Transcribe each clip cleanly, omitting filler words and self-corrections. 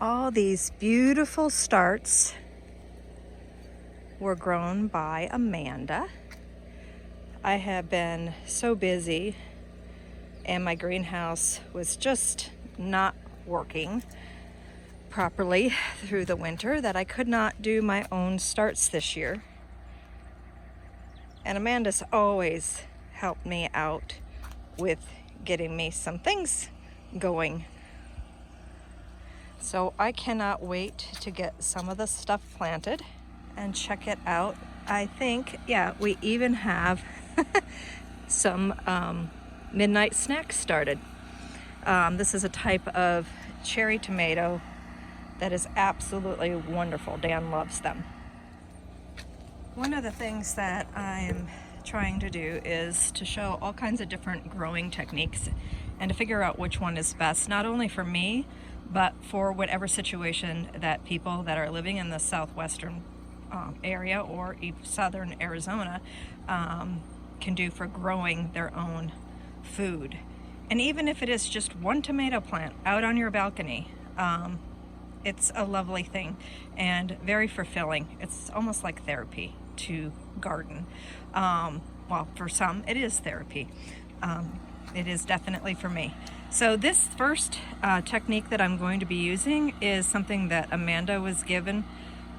All these beautiful starts were grown by Amanda. I have been so busy and my greenhouse was just not working properly through the winter that I could not do my own starts this year. And Amanda's always helped me out with getting me some things going. So I cannot wait to get some of the stuff planted and check it out. I think, yeah, we even have some midnight snacks started. This is a type of cherry tomato that is absolutely wonderful. Dan loves them. One of the things that I'm trying to do is to show all kinds of different growing techniques and to figure out which one is best, not only for me, but for whatever situation that people that are living in the southwestern area or southern Arizona can do for growing their own food. And even if it is just one tomato plant out on your balcony, it's a lovely thing and very fulfilling. It's almost like therapy to garden. Well, for some, it is therapy. It is definitely for me. So this first technique that I'm going to be using is something that Amanda was given,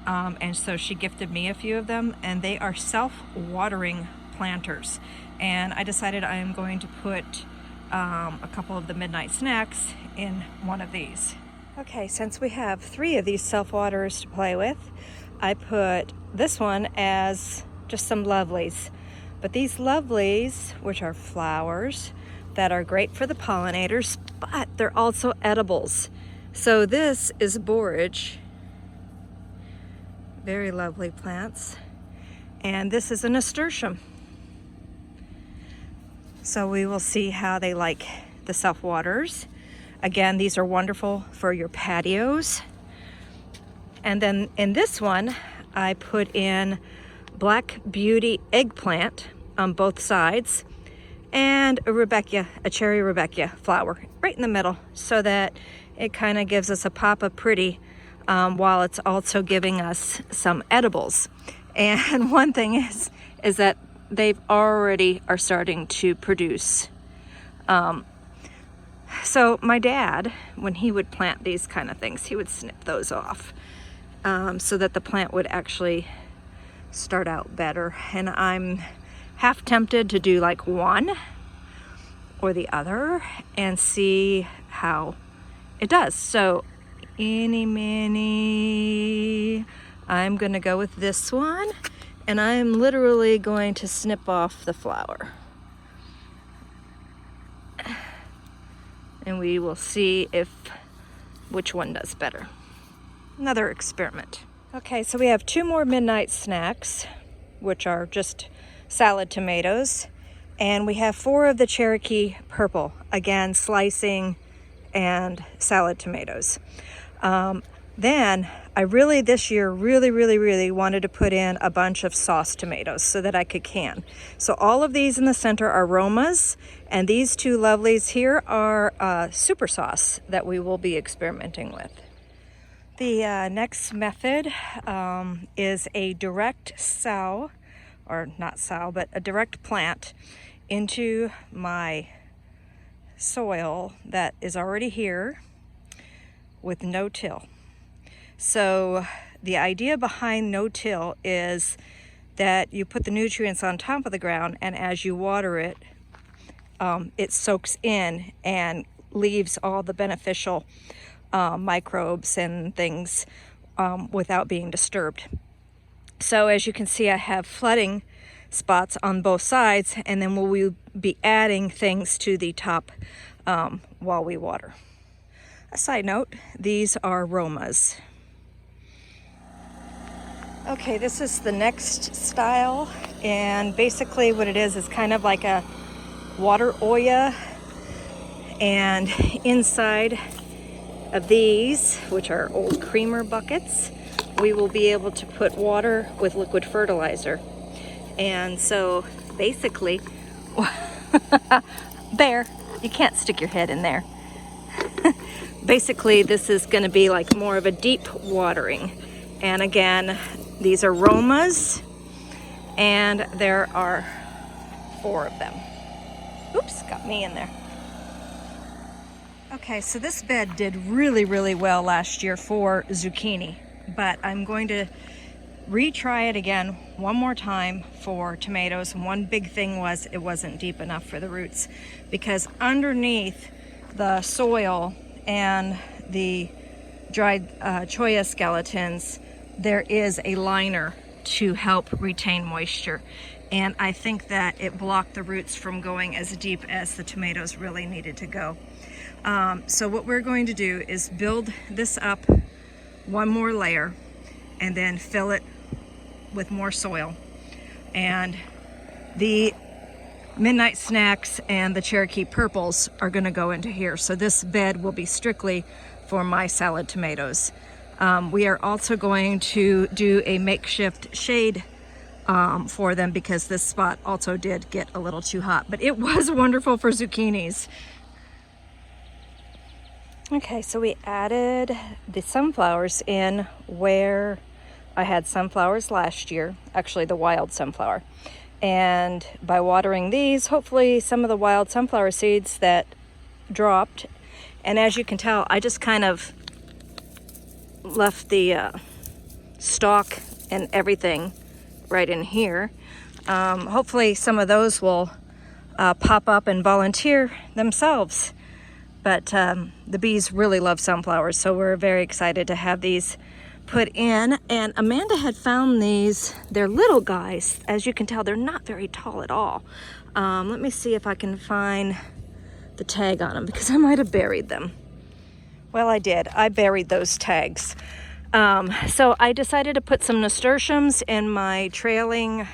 and so she gifted me a few of them, and they are self-watering planters. And I decided I am going to put a couple of the midnight snacks in one of these. Okay, since we have 3 of these self-waterers to play with, I put this one as just some lovelies. But these lovelies, which are flowers that are great for the pollinators, but they're also edibles. So this is borage. Very lovely plants. And this is a nasturtium. So we will see how they like the self-waters. Again, these are wonderful for your patios. And then in this one, I put in Black Beauty eggplant on both sides and a cherry Rebecca flower right in the middle, so that it kind of gives us a pop of pretty while it's also giving us some edibles. And one thing is that they've already are starting to produce. So my dad, when he would plant these kind of things, he would snip those off so that the plant would actually start out better. And I'm half tempted to do like one or the other and see how it does. So eeny, meeny, I'm gonna go with this one, and I'm literally going to snip off the flower. And we will see which one does better. Another experiment. Okay, so we have 2 more midnight snacks, which are just salad tomatoes. And we have 4 of the Cherokee purple, again, slicing and salad tomatoes. Then I this year really wanted to put in a bunch of sauce tomatoes so that I could can. So all of these in the center are Romas, and these 2 lovelies here are super sauce that we will be experimenting with. The next method is a direct sow, or not sow, but a direct plant into my soil that is already here with no-till. So the idea behind no-till is that you put the nutrients on top of the ground, and as you water it, it soaks in and leaves all the beneficial microbes and things without being disturbed. So as you can see, I have flooding spots on both sides, and then we'll be adding things to the top while we water. A side note, these are Romas. Okay, this is the next style, and basically what it is kind of like a water Oya, and inside of these, which are old creamer buckets, we will be able to put water with liquid fertilizer. And so basically, there, you can't stick your head in there. basically this is going to be like more of a deep watering. And again, these are Romas, and there are 4 of them. Oops, got me in there. Okay, so this bed did really, really well last year for zucchini, but I'm going to retry it again one more time for tomatoes. And one big thing was it wasn't deep enough for the roots, because underneath the soil and the dried cholla skeletons, there is a liner to help retain moisture. And I think that it blocked the roots from going as deep as the tomatoes really needed to go. So what we're going to do is build this up one more layer and then fill it with more soil. And the Midnight Snacks and the Cherokee Purples are going to go into here. So this bed will be strictly for my salad tomatoes. We are also going to do a makeshift shade for them, because this spot also did get a little too hot, but it was wonderful for zucchinis. Okay, so we added the sunflowers in where I had sunflowers last year, actually the wild sunflower. And by watering these, hopefully some of the wild sunflower seeds that dropped, and as you can tell, I just kind of left the stalk and everything right in here. Hopefully some of those will pop up and volunteer themselves. But the bees really love sunflowers, so we're very excited to have these put in. And Amanda had found these. They're little guys. As you can tell, they're not very tall at all. Let me see if I can find the tag on them, because I might have buried them. Well, I did. I buried those tags. So I decided to put some nasturtiums in my trailing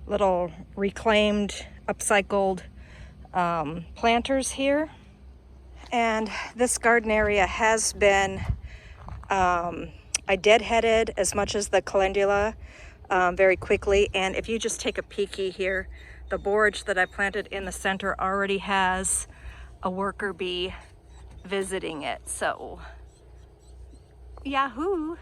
little reclaimed, upcycled planters here. And this garden area has been, I deadheaded as much as the calendula very quickly. And if you just take a peeky here, the borage that I planted in the center already has a worker bee visiting it. So, yahoo!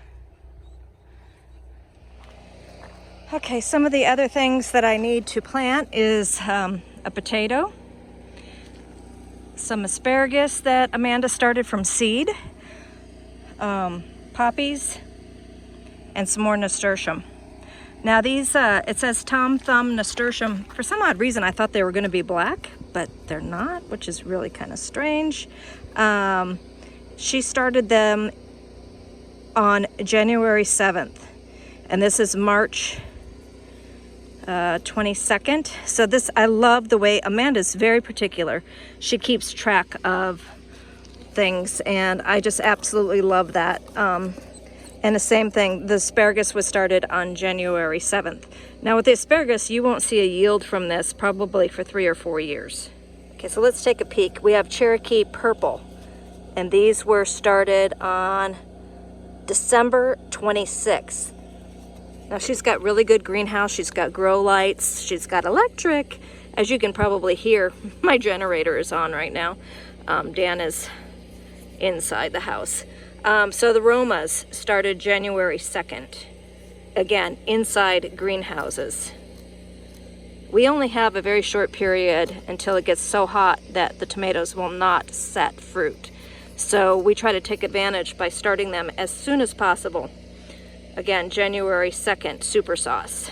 Okay, some of the other things that I need to plant is a potato, some asparagus that Amanda started from seed, poppies, and some more nasturtium. Now these, it says Tom Thumb nasturtium. For some odd reason, I thought they were going to be black, but they're not, which is really kind of strange. She started them on January 7th, and this is March 22nd. So this, I love the way Amanda's very particular. She keeps track of things, and I just absolutely love that. And the same thing, the asparagus was started on January 7th. Now with the asparagus, you won't see a yield from this probably for 3 or 4 years. Okay, so let's take a peek. We have Cherokee Purple, and these were started on December 26th. Now she's got really good greenhouse. She's got grow lights. She's got electric. As you can probably hear, my generator is on right now. Dan is inside the house. So the Romas started January 2nd. Again, inside greenhouses. We only have a very short period until it gets so hot that the tomatoes will not set fruit. So we try to take advantage by starting them as soon as possible. Again, January 2nd, super sauce.